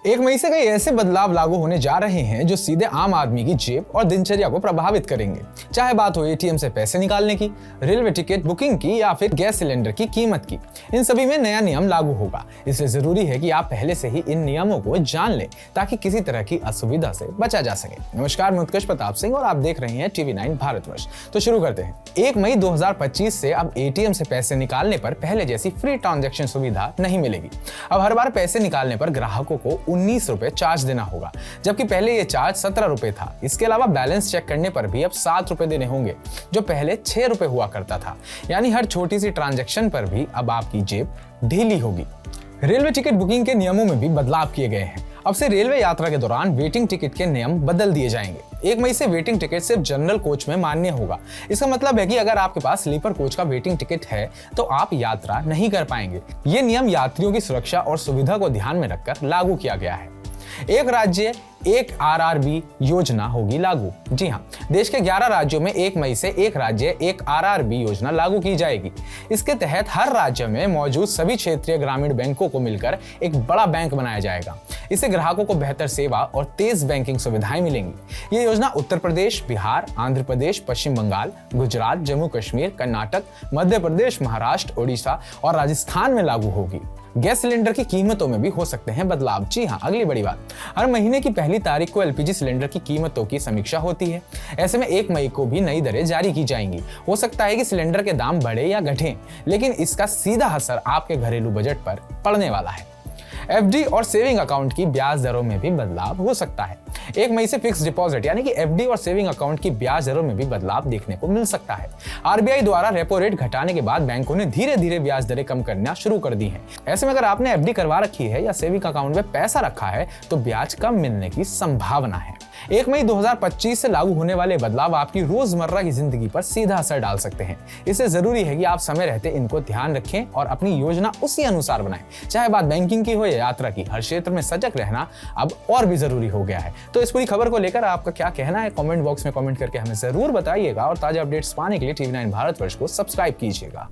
1 मई से कई ऐसे बदलाव लागू होने जा रहे हैं जो सीधे आम आदमी की जेब और दिनचर्या को प्रभावित करेंगे। चाहे बात हो एटीएम से पैसे निकालने की, रेलवे टिकट बुकिंग की या फिर गैस सिलेंडर की कीमत की, इन सभी में नया नियम लागू होगा। इसलिए जरूरी है कि आप पहले से ही इन नियमों को जान लें ताकि किसी तरह की असुविधा से बचा जा सके। नमस्कार, मैं उत्कर्ष प्रताप सिंह और आप देख रहे हैं TV9 भारतवर्ष। तो शुरू करते हैं। 1 मई 2025 से अब एटीएम से पैसे निकालने पर पहले जैसी फ्री ट्रांजैक्शन सुविधा नहीं मिलेगी। अब हर बार पैसे निकालने पर ग्राहकों को 19 रुपए चार्ज देना होगा, जबकि पहले ये चार्ज 17 रुपए था। इसके अलावा बैलेंस चेक करने पर भी अब 7 रुपए देने होंगे, जो पहले 6 रुपए हुआ करता था। यानी हर छोटी सी ट्रांजैक्शन पर भी अब आपकी जेब ढीली होगी। रेलवे टिकट बुकिंग के नियमों में भी बदलाव किए गए हैं। अब से रेलवे यात्रा के दौरान वेटिंग टिकट के नियम बदल दिए जाएंगे। 1 मई से वेटिंग टिकट सिर्फ जनरल कोच में मान्य होगा। इसका मतलब है कि अगर आपके पास स्लीपर कोच का वेटिंग टिकट है तो आप यात्रा नहीं कर पाएंगे। ये नियम यात्रियों की सुरक्षा और सुविधा को ध्यान में रखकर लागू किया गया है। एक राज्य एक आरआरबी योजना होगी लागू। जी हाँ, देश के 11 राज्यों में 1 मई से एक राज्य एक आरआरबी योजना लागू की जाएगी। इसके तहत हर राज्य में मौजूद सभी क्षेत्रीय ग्रामीण बैंकों को मिलकर एक बड़ा बैंक बनाया जाएगा। इससे ग्राहकों को बेहतर सेवा और तेज बैंकिंग सुविधाएं मिलेंगी। ये योजना उत्तर प्रदेश, बिहार, आंध्र प्रदेश, पश्चिम बंगाल, गुजरात, जम्मू कश्मीर, कर्नाटक, मध्य प्रदेश, महाराष्ट्र, ओडिशा और राजस्थान में लागू होगी। गैस सिलेंडर की कीमतों में भी हो सकते हैं बदलाव। जी हाँ, अगली बड़ी बात, हर महीने की पहली तारीख को एलपीजी सिलेंडर की कीमतों की समीक्षा होती है। ऐसे में 1 मई को भी नई दरें जारी की जाएंगी। हो सकता है कि सिलेंडर के दाम बढ़े या घटें, लेकिन इसका सीधा असर आपके घरेलू बजट पर पड़ने वाला है। एफडी और सेविंग अकाउंट की ब्याज दरों में भी बदलाव हो सकता है। 1 मई से फिक्स डिपॉजिट यानी कि एफडी और सेविंग अकाउंट की ब्याज दरों में भी बदलाव देखने को मिल सकता है। आरबीआई द्वारा रेपो रेट घटाने के बाद बैंकों ने धीरे धीरे ब्याज दरें कम करना शुरू कर दी हैं। ऐसे में अगर आपने एफडी करवा रखी है या सेविंग अकाउंट में पैसा रखा है तो ब्याज कम मिलने की संभावना है। 1 मई 2025 से लागू होने वाले बदलाव आपकी रोजमर्रा की जिंदगी पर सीधा असर डाल सकते हैं। इससे जरूरी है कि आप समय रहते इनको ध्यान रखें और अपनी योजना उसी अनुसार बनाएं। चाहे बात बैंकिंग की हो या यात्रा की, हर क्षेत्र में सजग रहना अब और भी जरूरी हो गया है। तो इस पूरी खबर को लेकर आपका क्या कहना है, कमेंट बॉक्स में कमेंट करके हमें जरूर बताइएगा और ताजा अपडेट्स पाने के लिए TV9 भारतवर्ष को सब्सक्राइब कीजिएगा।